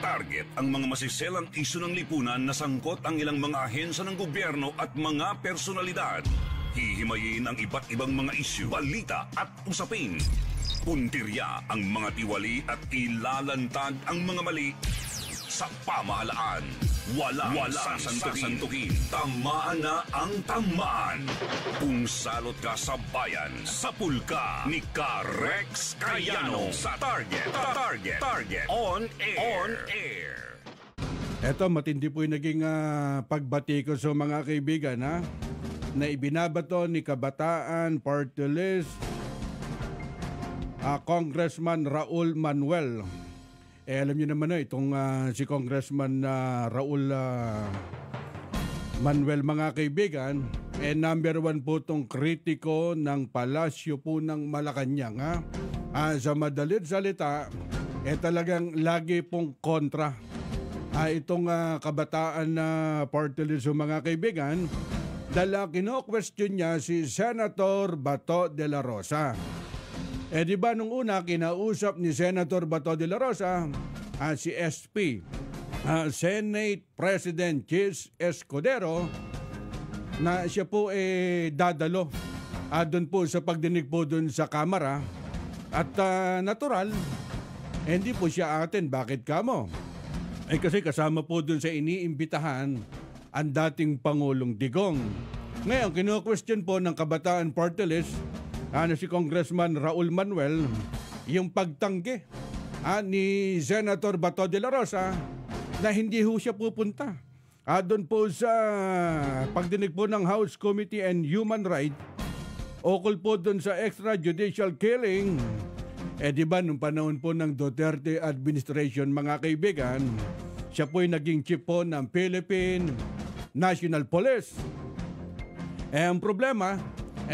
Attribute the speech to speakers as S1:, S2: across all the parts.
S1: Target ang mga masiselang isyu ng lipunan na sangkot ang ilang mga ahensya ng gobyerno at mga personalidad. Hihimayin ang iba't ibang mga isyu, balita at usapin. Puntirya ang mga tiwali at ilalantad ang mga mali sa pamahalaan. Walang sasantukin. Tamaan na ang tamaan. Kung salot ka sa bayan, sapul ka ni Rex Cayano sa Target. On air.
S2: Eto, matindi po yung naging pagbati ko sa mga kaibigan na ibinabato ni Kabataan Party List Congressman Raul Manuel. Alam niyo naman itong si Congressman Raul Manuel, mga kaibigan, number 1 po itong kritiko ng palasyo po ng Malacanang. Sa madalit salita, talagang lagi pong kontra. Itong Kabataan na party list, mga kaibigan, dahil kino-question niya si Senator Bato de la Rosa. Di ba nung una kinausap ni Senator Bato de la Rosa si SP Senate President Chis Escudero na siya po dadalo doon po sa pagdinig po doon sa Kamara at natural hindi po siya atin. Bakit kamo? Kasi kasama po doon sa iniimbitahan ang dating Pangulong Digong. Ngayon kino-question po ng Kabataan Party List si Congressman Raul Manuel yung pagtanggi ni Senator Bato de la Rosa na hindi ho siya pupunta doon po sa pagdinig po ng House Committee on Human Rights ukol po doon sa extrajudicial killing. Di ba nung panahon po ng Duterte administration, mga kaibigan, siya po ay naging chief po ng Philippine National Police. Ang problema,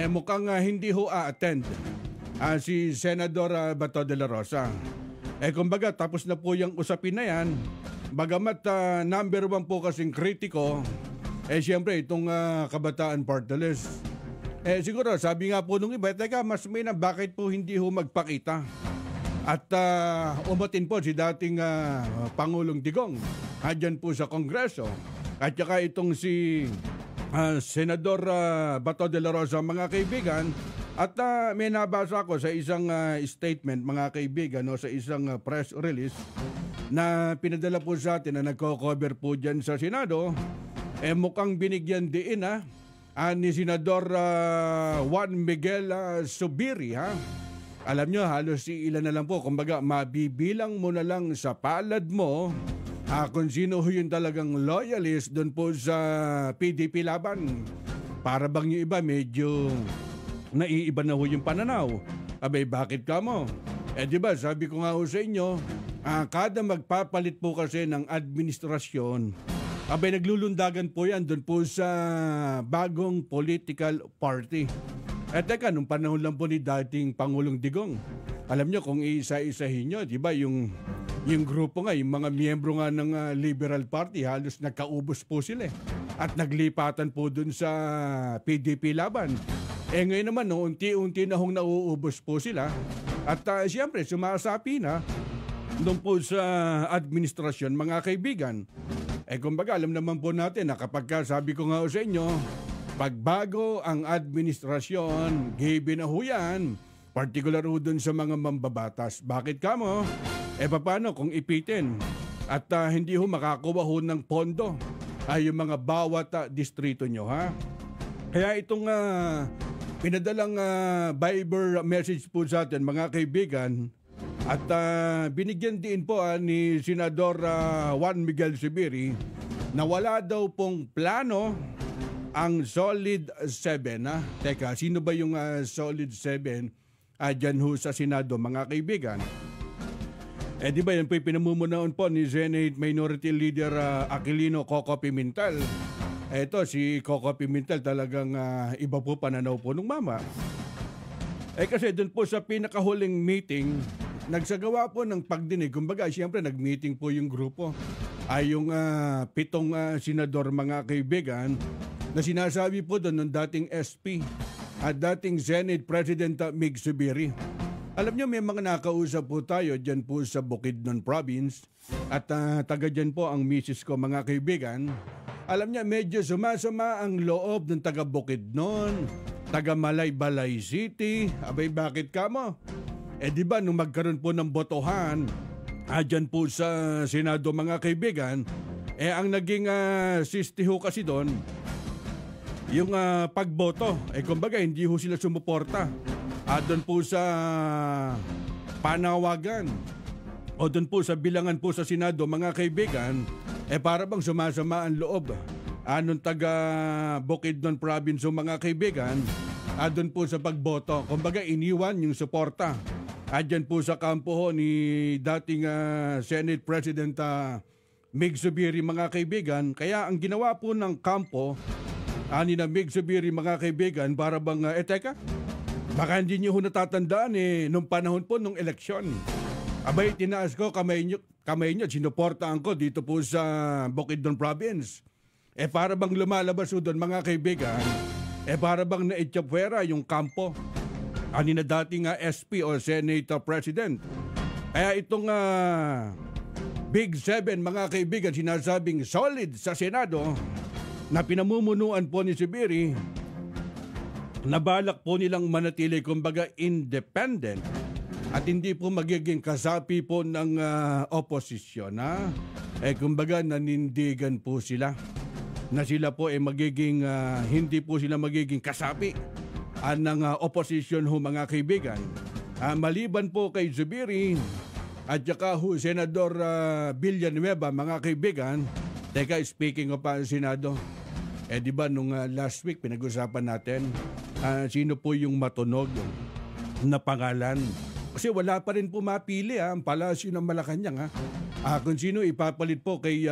S2: mukhang hindi ho a-attend si Senador Bato de la Rosa. Kumbaga, tapos na po yung usapin na yan. Bagamat number 1 po kasing kritiko, siyempre itong Kabataan Party List. Siguro, sabi nga po nung iba, teka, mas may na bakit po hindi ho magpakita? At umatin po si dating Pangulong Digong dyan po sa Kongreso. At saka itong si Senador Bato de la Rosa, mga kaibigan, at may nabasa ko sa isang statement, mga kaibigan, sa isang press release na pinadala po sa atin na nagko-cover po dyan sa Senado, mukhang binigyan diin ni Senador Juan Miguel Zubiri. Alam nyo, halos ilan na lang po, kumbaga mabibilang mo na lang sa palad mo kung sino yung talagang loyalist doon po sa PDP laban. Para bang yung iba medyo naiiba na ho yung pananaw. Abay, bakit ka mo? Di ba, sabi ko nga ho sa inyo, kada magpapalit po kasi ng administrasyon, abay, naglulundagan po yan doon po sa bagong political party. Teka, nung panahon lang po ni dating Pangulong Digong, alam nyo kung isa-isahin nyo, di ba, yung grupo nga, yung mga miyembro nga ng Liberal Party, halos nagkaubos po sila at naglipatan po dun sa PDP laban. Ngayon naman, unti-unti na hong nauubos po sila at siyempre sumasapi na doon po sa administrasyon, mga kaibigan. Kumbaga, alam naman po natin na kapag sabi ko nga sa inyo, pagbago ang administrasyon, given na ho yan, particular ho dun sa mga mambabatas. Bakit ka mo? Paano kung ipitin at hindi ho makakuha ho ng pondo yung mga bawat distrito nyo, Kaya itong pinadalang Viber message po sa atin, mga kaibigan, at binigyan din po ni Senador Juan Miguel Zubiri na wala daw pong plano ang Solid 7. Teka, sino ba yung Solid 7 dyan ho sa Senado, mga kaibigan? Di ba yan po yung pinamumunaon po ni Senate Minority Leader Aquilino Coco Pimentel. Ito, si Coco Pimentel talagang iba po pananaw po nung mama. Kasi doon po sa pinakahuling meeting, nagsagawa po ng pagdinig. Kumbaga, siyempre nag-meeting po yung grupo. Yung 7 senador, mga kaibigan, na sinasabi po doon ng dating SP at dating Senate President Mig Zubiri. Alam nyo, may mga nakausap po tayo dyan po sa Bukidnon Province at taga dyan po ang misis ko, mga kaibigan. Alam niya, medyo sumasama ang loob ng taga Bukidnon, taga Malaybalay City. Abay, bakit ka mo? Di ba nung magkaroon po ng botohan dyan po sa Senado, mga kaibigan, ang naging sistiho kasi doon, yung pagboto, kumbaga hindi ho sila sumuporta. Doon po sa panawagan o doon po sa bilangan po sa Senado, mga kaibigan, para bang sumasama ang loob nung taga Bukidnon Province, mga kaibigan, doon po sa pagboto. Kumbaga iniwan yung suporta. Dyan po sa kampo ho ni dating Senate President Mig Zubiri, mga kaibigan. Kaya ang ginawa po ng kampo ni na Mig Zubiri, mga kaibigan, para bang, teka, baka hindi nyo natatandaan nung panahon po nung eleksyon. Abay, tinaas ko kamay nyo, sinuportaan ko dito po sa Bukidnon Province. Para bang lumalabas doon, mga kaibigan, para bang naitsapwera yung kampo ani na dating SP o Senate President. Kaya itong Big Seven, mga kaibigan, sinasabing solid sa Senado na pinamumunuan po ni Zubiri, nabalak po nilang manatili, kumbaga, independent at hindi po magiging kasapi po ng oposisyon. Kumbaga, nanindigan po sila na sila po magiging, hindi po sila magiging kasapi ng oposisyon ho, mga kaibigan. Maliban po kay Zubiri at saka ho Senador Villanueva, mga kaibigan. Teka, speaking of Senado, di ba nung last week pinag-usapan natin sino po yung matunog na pangalan? Kasi wala pa rin po mapili ang palasyo ng Malacanang. Kung sino ipapalit po kay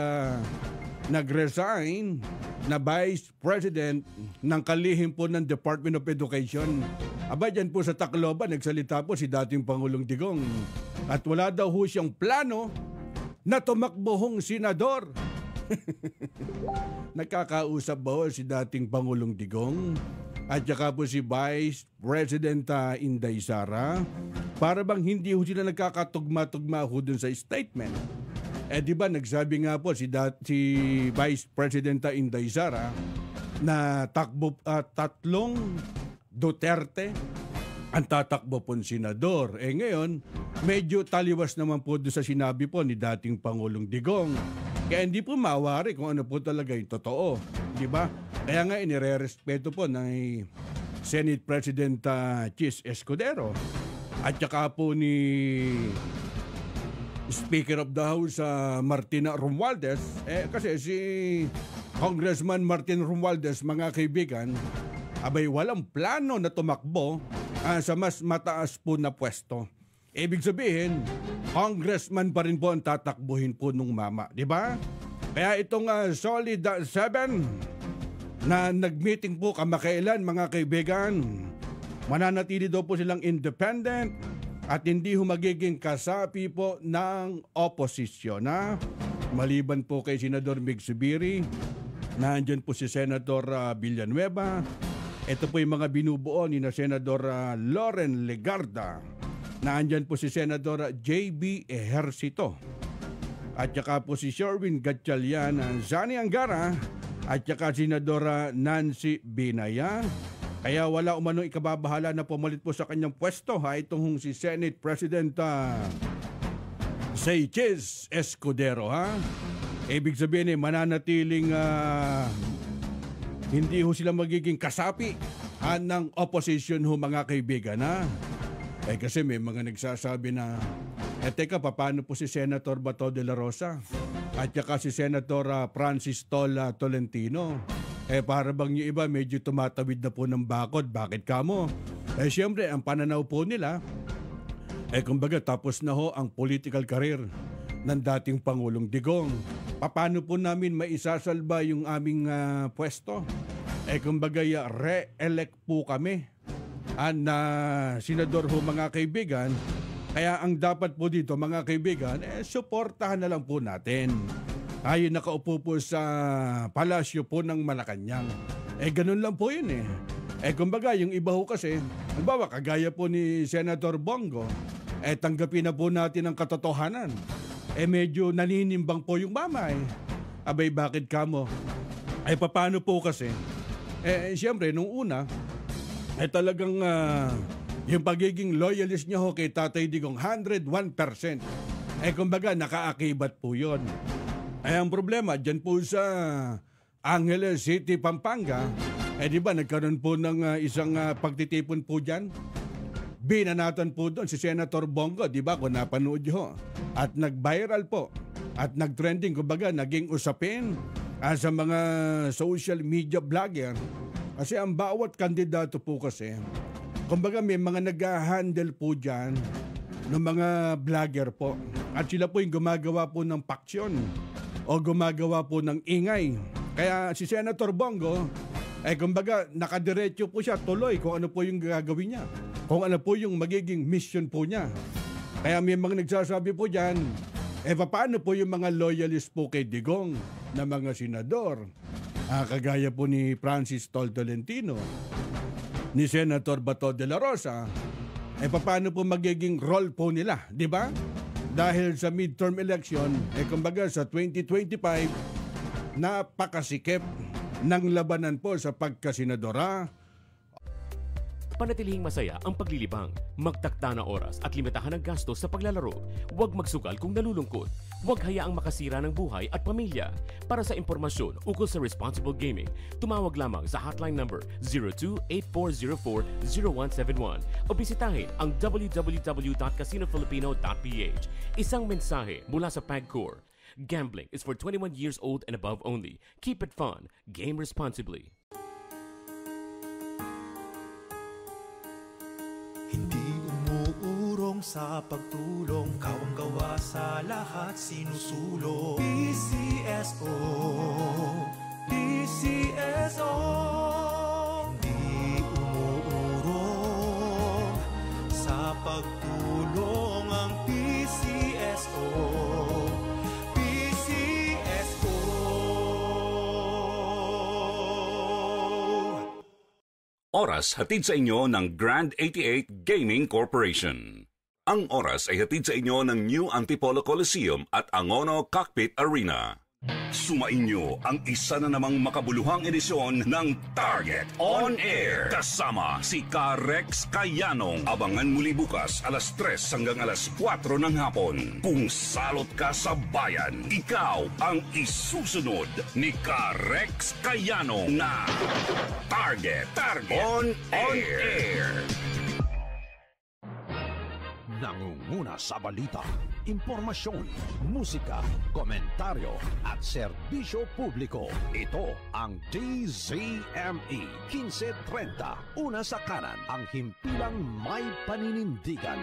S2: nag-resign na Vice President ng kalihim po ng Department of Education. Aba, dyan po sa Tacloban, nagsalita po si dating Pangulong Digong. At wala daw ho siyang plano na tumakbohong senador. Nagkakausap ba ho si dating Pangulong Digong? At saka po si Vice President Inday Sara, para bang hindi ho sila nagkakatugma-tugma ho dun sa statement. Di ba nagsabi nga po si Vice President Inday Sara na tatlong Duterte ang tatakbo pong senador. Ngayon, medyo taliwas naman po doon sa sinabi po ni dating Pangulong Digong. Kaya hindi po mawari kung ano po talaga yung totoo. Di ba? Kaya nga inirerespeto po ng Senate President Chis Escudero at saka po ni Speaker of the House Martina Romualdez. Kasi si Congressman Martin Romualdez, mga kaibigan, abay walang plano na tumakbo sa mas mataas po na pwesto. Ibig sabihin, congressman pa rin po ang tatakbuhin po nung mama, di ba? Kaya itong Solid 7 na nag-meeting po kamakailan, mga kaibigan, mananatili daw po silang independent at hindi ho magiging kasapi po ng oposisyon. Maliban po kay Senador Mig Zubiri, nandiyan po si Senator Villanueva. Ito po yung mga binubuo ni na Senador Loren Legarda. Nandiyan po si Senador J.B. Ejercito. At saka po si Sherwin Gatchalian, Zani Angara, at saka Senadora Nancy Binaya. Kaya wala umano ikababahala na pumalit po sa kanyang pwesto itong si Senate President Chis Escudero. Ibig sabihin mananatiling hindi ho sila magiging kasapi ng opposition ho, mga kaibigan. Kasi may mga nagsasabi na teka, paano po si Senator Bato de la Rosa at saka si Senator Francis Tolentino? Para bang yung iba medyo tumatawid na po ng bakod. Bakit kamo? Siyempre, ang pananaw po nila, kumbaga tapos na ho ang political career ng dating Pangulong Digong. Paano po namin maisasalba yung aming pwesto? Kumbaga re-elect po kami na senador ho, mga kaibigan. Kaya ang dapat po dito, mga kaibigan, suportahan na lang po natin. Ayun, nakaupo po sa palasyo po ng Malacanang. Ganun lang po yun . Kumbaga, yung iba ho kasi, halimbawa, kagaya po ni Senator Bongo, tanggapin na po natin ang katotohanan. Medyo naninimbang po yung mama Abay, bakit kamo? Paano po kasi? Siyempre, nung una, talagang yung pagiging loyalist niya ho kay Tatay Digong, 101%. Kumbaga, nakaakibat po yun. Ang problema, dyan po sa Angeles City, Pampanga, di ba, nagkaroon po ng isang pagtitipon po dyan. Binanatan po doon si Senator Bongo, di ba, kung napanood nyo. At nag-viral po. At nag-trending, kumbaga, naging usapin sa mga social media vlogger. Kasi ang bawat kandidato po kasi, kumbaga may mga nag-handle po dyan ng mga vlogger po. At sila po yung gumagawa po ng paksyon o gumagawa po ng ingay. Kaya si Senator Bongo, kumbaga nakadiretso po siya tuloy kung ano po yung gagawin niya. Kung ano po yung magiging mission po niya. Kaya may mga nagsasabi po dyan, paano po yung mga loyalist po kay Digong na mga senador? Kagaya po ni Francis Tolentino, ni Senator Bato de la Rosa, paano po magiging role po nila, di ba? Dahil sa midterm election, kumbaga sa 2025, napakasikip ng labanan po sa pagkasenadora.
S3: Panatilihing masaya ang paglilibang, magtakda na oras at limitahan ang gastos sa paglalaro. Huwag magsugal kung nalulungkot. Huwag hayaang makasira ng buhay at pamilya. Para sa impormasyon ukol sa responsible gaming, tumawag lamang sa hotline number 02-8404-0171 o bisitahin ang www.casinofilipino.ph. Isang mensahe mula sa PAGCOR. Gambling is for 21 years old and above only. Keep it fun. Game responsibly.
S4: Hindi umuurong sa pagtulong, kawang gawa sa lahat sinusulong. PCSO, PCSO. Hindi umuurong sa pagtulong ang PCSO.
S1: Oras hatid sa inyo ng Grand 88 Gaming Corporation. Ang oras ay hatid sa inyo ng New Antipolo Coliseum at Angono Cockpit Arena. Sumainyo ang isa na namang makabuluhang edisyon ng Target On Air. Kasama si Rex Kayanong. Abangan muli bukas alas 3 hanggang alas 4 ng hapon. Kung salot ka sa bayan, ikaw ang isusunod ni Rex Kayanong na Target On Air.
S5: Nangunguna sa balita, impormasyon, musika, komentaryo at serbisyo publiko. Ito ang DZME 1530. Una sa kanan, ang himpilang may paninindigan.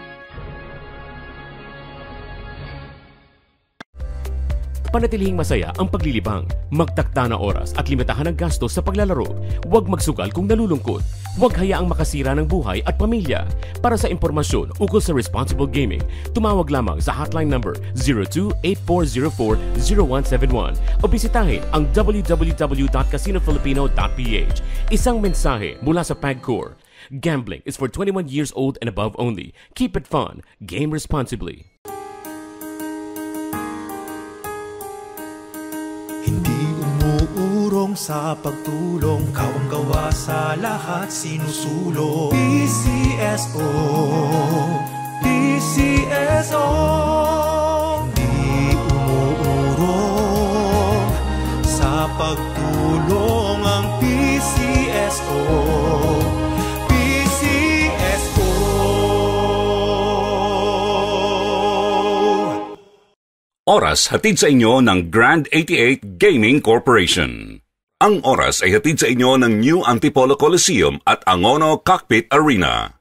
S3: Panatilihing masaya ang paglilibang, magtakda na oras at limitahan ang gastos sa paglalaro. Huwag magsugal kung nalulungkot. Huwag hayaang makasira ng buhay at pamilya. Para sa impormasyon ukol sa responsible gaming, tumawag lamang sa hotline number 02-8404-0171 o bisitahin ang www.casinofilipino.ph. Isang mensahe mula sa PAGCOR. Gambling is for 21 years old and above only. Keep it fun. Game responsibly.
S4: Hindi umuurong sa pagtulong, kawang gawa sa lahat sinusulong. PCSO, PCSO. Hindi umuurong sa pagtulong ang PCSO.
S1: Oras hatid sa inyo ng Grand 88 Gaming Corporation. Ang oras ay hatid sa inyo ng New Antipolo Coliseum at Angono Cockpit Arena.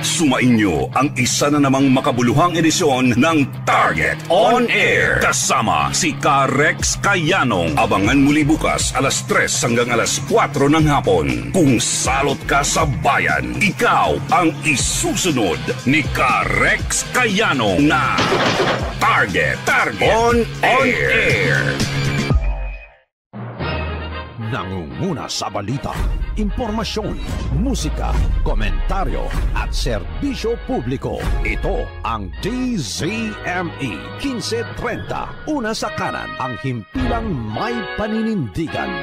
S1: Sumainyo ang isa na namang makabuluhang edisyon ng Target On Air. Kasama si Rex Kayanong. Abangan muli bukas alas 3 hanggang alas 4 ng hapon. Kung salot ka sa bayan, ikaw ang isusunod ni Rex Kayanong na Target On Air.
S5: nangunguna sa balita, impormasyon, musika, komentaryo at serbisyo publiko. Ito ang DZME 1530. Una sa kanan, ang himpilang may paninindigan.